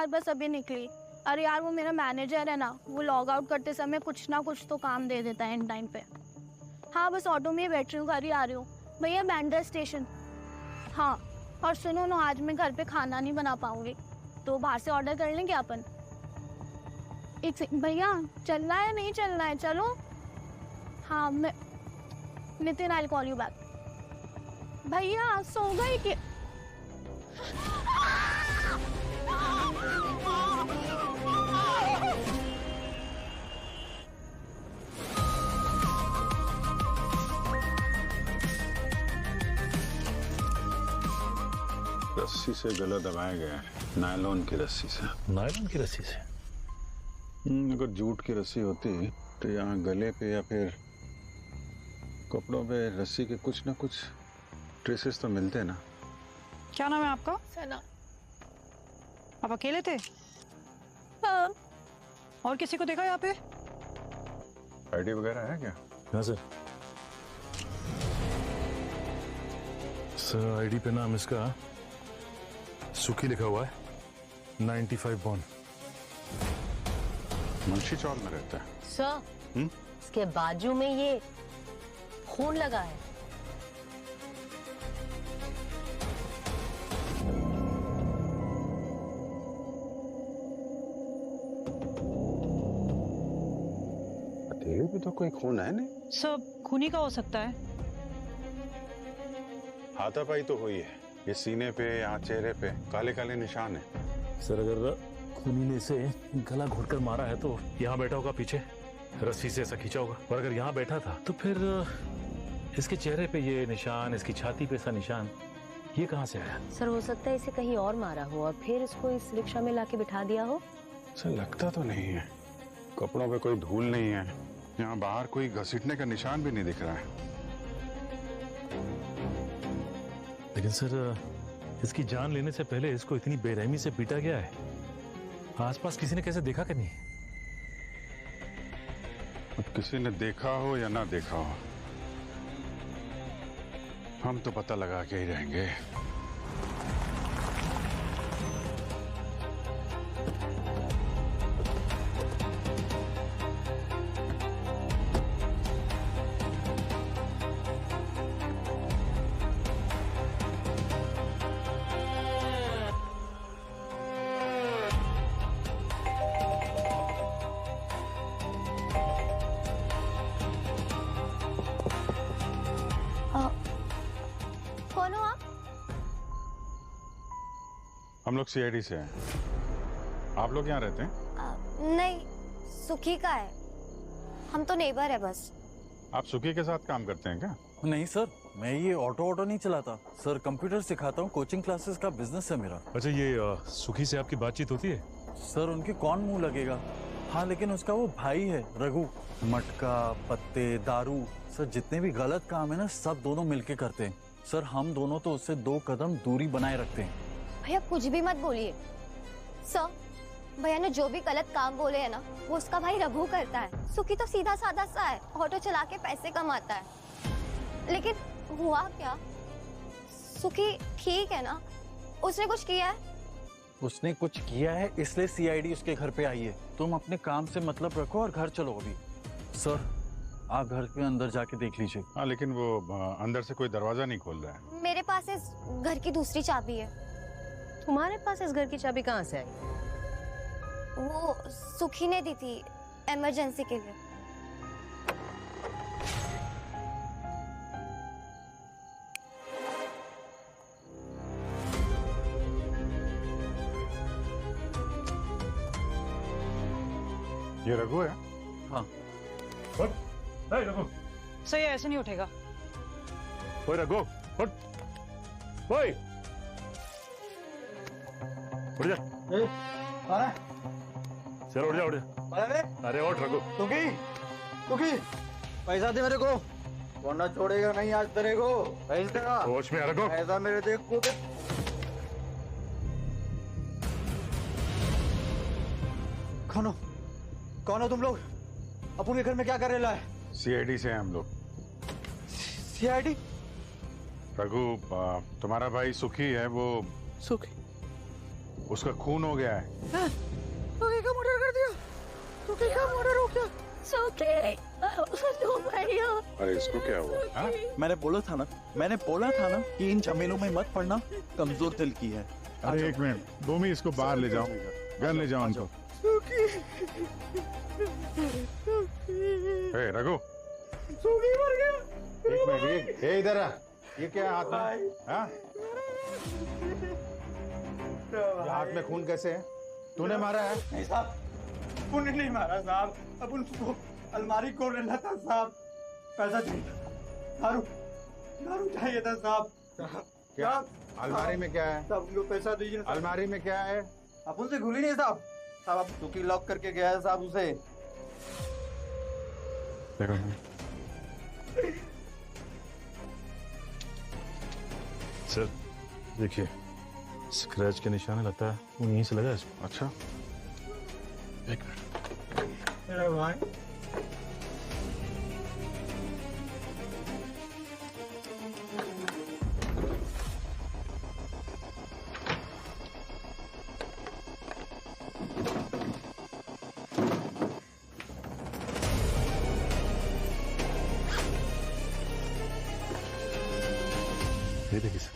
यार बस अभी निकली। अरे यार वो मेरा मैनेजर है ना, वो लॉग आउट करते समय कुछ ना कुछ तो काम दे देता है इन टाइम पे। हाँ बस ऑटो में ही बैठ रही हूँ, घर ही आ रही हूँ भैया, बैंड्रा स्टेशन। हाँ और सुनो ना, आज मैं घर पे खाना नहीं बना पाऊंगी, तो बाहर से ऑर्डर कर लेंगे अपन। एक भैया चलना है नहीं चलना है? चलो हाँ मैं Nitin I call you back. भैया सो गई कि? रस्सी से गला दबाया गया है, नायलॉन की रस्सी से। नायलॉन की रस्सी से? अगर जूट की रस्सी होती तो यहाँ गले पे या फिर कपड़ों पे रस्सी के कुछ ना कुछ ट्रेसेस तो मिलते ना। क्या नाम है आपका? सना। आप अकेले थे? हाँ। और किसी को देखा यहाँ पे? आईडी वगैरह है क्या? हाँ सर। सर आईडी पे नाम इसका सुखी लिखा हुआ है, 95 बॉर्न। मुंशी चौक में रहता है। सर इसके बाजू में ये खून लगा है। हथेली पे तो कोई खून है नहीं। सर खूनी का हो सकता है। हाथापाई तो हुई है, ये सीने पे यहाँ चेहरे पे काले काले निशान है। सर अगर खूनी ने इसे गला घोटकर मारा है तो यहाँ बैठा होगा पीछे, रस्सी से ऐसा खींचा होगा। और अगर यहाँ बैठा था तो फिर इसके चेहरे पे ये निशान, इसकी छाती पे ऐसा निशान, ये कहाँ से आया? सर हो सकता है इसे कहीं और मारा हो और फिर इसको इस रिक्शा में लाके बिठा दिया हो। सर लगता तो नहीं है, कपड़ों पे कोई धूल नहीं है, यहाँ बाहर कोई घसीटने का निशान भी नहीं दिख रहा है। लेकिन सर इसकी जान लेने से पहले इसको इतनी बेरहमी से पीटा गया है, आसपास किसी ने कैसे देखा कि नहीं? अब किसी ने देखा हो या ना देखा हो, हम तो पता लगा के ही रहेंगे। कौन हो आप? हम लोग सीआईडी से हैं। आप लोग यहाँ रहते हैं? नहीं सुखी का है, हम तो नेबर है बस। आप सुखी के साथ काम करते हैं क्या? नहीं सर, मैं ये ऑटो नहीं चलाता सर, कंप्यूटर सिखाता हूँ, कोचिंग क्लासेस का बिजनेस है मेरा। अच्छा ये सुखी से आपकी बातचीत होती है? सर उनकी कौन मुंह लगेगा। हाँ लेकिन उसका वो भाई है रघु, मटका पत्ते दारू सर जितने भी गलत काम है ना सब दोनों मिलके करते हैं सर। हम दोनों तो उससे 2 कदम दूरी बनाए रखते हैं। भैया कुछ भी मत बोलिए सर, भैया ने जो भी गलत काम बोले है ना वो उसका भाई रघु करता है। सुखी तो सीधा साधा सा है, ऑटो चला के पैसे कमाता है। लेकिन हुआ क्या, सुखी ठीक है ना? उसने कुछ किया है? उसने कुछ किया है इसलिए सीआईडी उसके घर पे आई है। तुम अपने काम से मतलब रखो और घर चलो अभी। सर आप घर के अंदर जाके देख लीजिए। हाँ लेकिन वो अंदर से कोई दरवाजा नहीं खोल रहा है। मेरे पास इस घर की दूसरी चाबी है। तुम्हारे पास इस घर की चाबी कहाँ से आई? वो सुखी ने दी थी इमरजेंसी के लिए। ये रघु है? हाँ रघु, सर ये ऐसे नहीं उठेगा। ओए रघु, उठ, ओए, उठ जा। चलो उठ जा, उठ जा। अरे उठ रघु। तुकी पैसा दे मेरे को, वरना छोड़ेगा नहीं आज तेरे को। पैसे देगा। होश में आ रघु। पैसा मेरे देख को दे। कौन हो तुम लोग? अपुन के घर में क्या कर रहे है? सीआईडी से हैं हम लोग। सीआईडी? रघु तुम्हारा भाई सुखी है, वो उसका खून हो गया है। सुखी का मर्डर कर दिया। सुखी का मर्डर हो गया। भैया अरे इसको क्या हुआ? हाँ? मैंने बोला था ना कि इन झमेलों में मत पड़ना, कमजोर दिल की है। अरे एक मिनट, भूमि इसको बाहर ले जाओ, घर ले जाओ उनको। ए, रघु, सुखी मर गया। एक मिनट, ये इधर आ। ये क्या है हाथ में? हाँ? ये हाथ में खून कैसे है? तूने मारा है? नहीं साहब, पुण्य नहीं मारा साहब। अब उनको अलमारी को रहना था साहब। पैसा चाहिए था, दारू चाहिए था साहब। क्या अलमारी में क्या है? साहब उनको पैसा दीजिए ना साहब। अलमारी में क्या है? आप उनसे घुली नहीं साहब। साहब आप सुखी लॉक करके गया है साहब उसे। देखो सर देखिए, स्क्रैच के निशान लगता है वो यहीं से लगा है इसको। अच्छा, एक मिनट। मेरा भाई ये देखिए सर,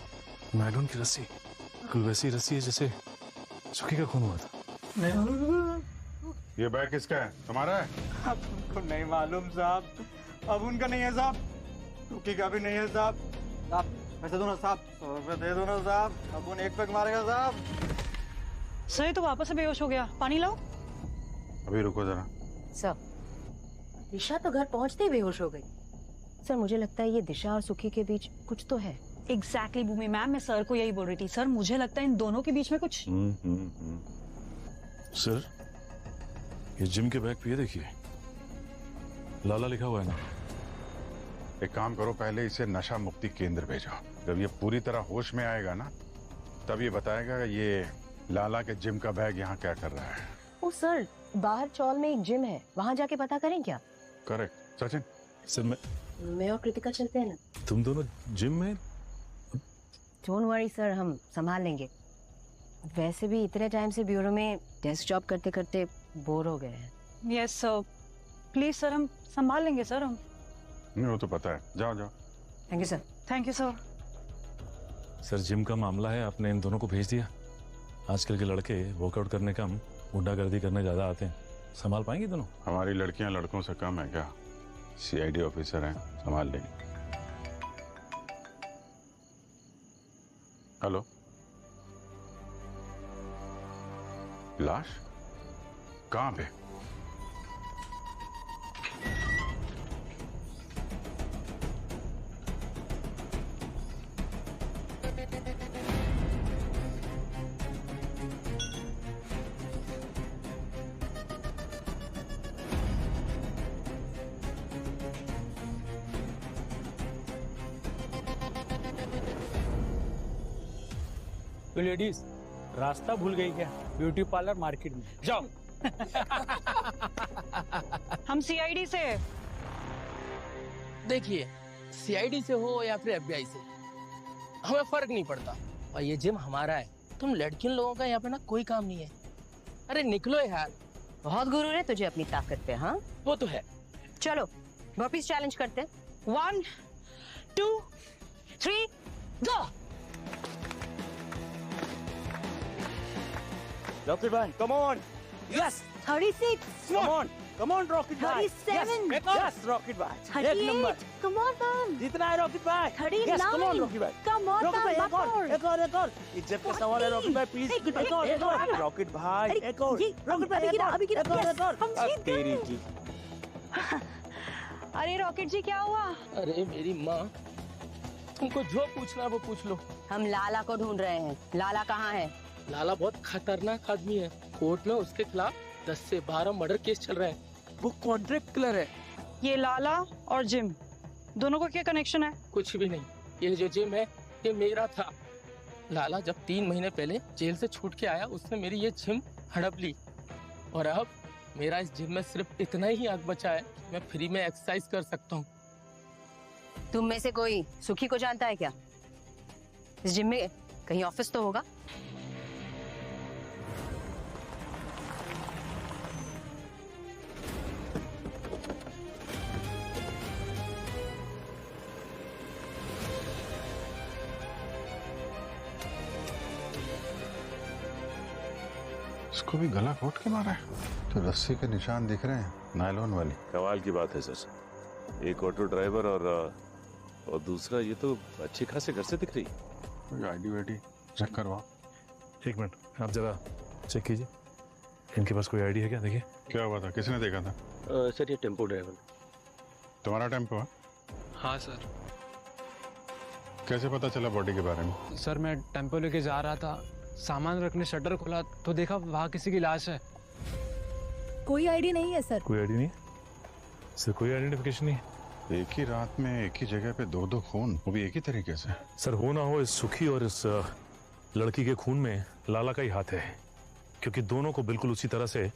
नायलॉन की रस्सी, बिल्कुल वैसी रस्सी है जैसे सुखी का खून हुआ था। ये बैग किसका है? तुम्हारा है? अब उनको नहीं मालूम साहब। अब उनका नहीं है साहब, सुखी का भी नहीं है साहब। साहब पैसे दो ना साहब, 100 रुपये दे दो ना साहब। अब उन एक पैक मारेगा साहब। सर ये तो वापस से बेहोश हो गया, पानी लाओ। अभी रुको जरा। सर, दिशा तो घर पहुंचते ही बेहोश हो गई। सर मुझे लगता है ये दिशा और सुखी के बीच कुछ तो है। एग्जैक्टली भूमि मैम, मैं सर को यही बोल रही थी। सर मुझे लगता है इन दोनों के बीच में कुछ। सर ये जिम के बैग पे ये देखिए, लाला लिखा हुआ है ना। एक काम करो, पहले इसे नशा मुक्ति केंद्र भेजो। जब ये पूरी तरह होश में आएगा ना, तब ये बताएगा ये लाला के जिम का बैग यहाँ क्या कर रहा है। ओ सर, बाहर चौल में एक जिम है, वहाँ जाके पता करें क्या? करेक्ट। सचिन, सर मैं और कृतिका चलते हैं ना। तुम दोनों जिम में? डोंट वरी सर, हम संभाल लेंगे। वैसे भी इतने टाइम से ब्यूरो में डेस्क जॉब करते करते बोर हो गए हैं। यस सर, प्लीज सर, हम संभाल लेंगे सर। हम नहीं वो तो पता है। जाओ जाओ। Thank you sir. Thank you sir. Sir gym का मामला है, आपने इन दोनों को भेज दिया। आजकल के लड़के वर्कआउट करने कम गुंडागर्दी करने ज्यादा आते हैं। संभाल पाएंगे दोनों? हमारी लड़कियां लड़कों से कम है क्या? सीआईडी ऑफिसर हैं, संभाल लेंगे। हेलो, लाश कहाँ पे? तो लेडीज रास्ता भूल गई क्या? ब्यूटी पार्लर मार्केट में जाओ। हम सीआईडी से। देखिए, सीआईडी से हो या फिर एफबीआई से, हमें फर्क नहीं पड़ता। और ये जिम हमारा है, तुम लड़कियों लोगों का यहाँ पे ना कोई काम नहीं है। अरे निकलो यार। बहुत गुरूर है तुझे अपनी ताकत पे। हाँ वो तो है। चलो वापिस चैलेंज करते हैं। 1 2 3 गो। रॉकेट भाई come on. Yes 36, come on rocket भाई। 37, यस रॉकेट भाई एक नंबर। 38, come on man, जितना है रॉकेट भाई। 39, यस कम ऑन रॉकेट भाई। come on रॉकेट भाई man, एक और इज्जत का सवाल है रॉकेट भाई, प्लीज एक और रॉकेट भाई एक और रॉकेट भाई अभी गिरा, yes, हम जीत गए। तेरी की। अरे रॉकेट जी क्या हुआ? अरे मेरी माँ, तुमको जो पूछना है वो पूछ लो। हम लाला को ढूंढ रहे हैं। लाला कहाँ है? लाला बहुत खतरनाक आदमी है। कोर्ट में उसके खिलाफ 10 से 12 मर्डर केस चल रहे हैं। वो कॉन्ट्रैक्ट किलर है। ये लाला और जिम दोनों का क्या कनेक्शन है? कुछ भी नहीं। ये जो जिम है ये मेरा था। लाला जब 3 महीने पहले जेल से छूट के आया, उसने मेरी ये जिम हड़प ली। और अब मेरा इस जिम में सिर्फ इतना ही हक बचा है कि मैं फ्री में एक्सरसाइज कर सकता हूँ। तुम में से कोई सुखी को जानता है क्या? इस जिम में कहीं ऑफिस तो होगा। इसको भी गला घोट के मारा है। तो रस्सी के निशान दिख रहे हैं, नायलॉन वाली। कमाल की बात है सर, एक ऑटो ड्राइवर और दूसरा ये तो अच्छे खासे घर से दिख रही है। आईडी वाईडी चेक करवाओ। एक मिनट, आप जरा चेक कीजिए, इनके पास कोई आईडी है क्या? देखिए। क्या हुआ था, किसने देखा था? सर ये टेम्पो ड्राइवर। तुम्हारा टेम्पो है? हाँ सर। कैसे पता चला बॉडी के बारे में? सर मैं टेम्पो लेके जा रहा था, सामान रखने शटर खोला तो देखा वहाँ किसी की लाश है। कोई आईडी नहीं है सर। कोई आईडी नहीं है सर, कोई आइडेंटिफिकेशन नहीं है। एक ही रात में एक ही जगह पे दो खून, वो भी एक ही तरीके से। सर हो ना हो, इस सुखी और इस लड़की के खून में लाला का ही हाथ है, क्योंकि दोनों को बिल्कुल उसी तरह से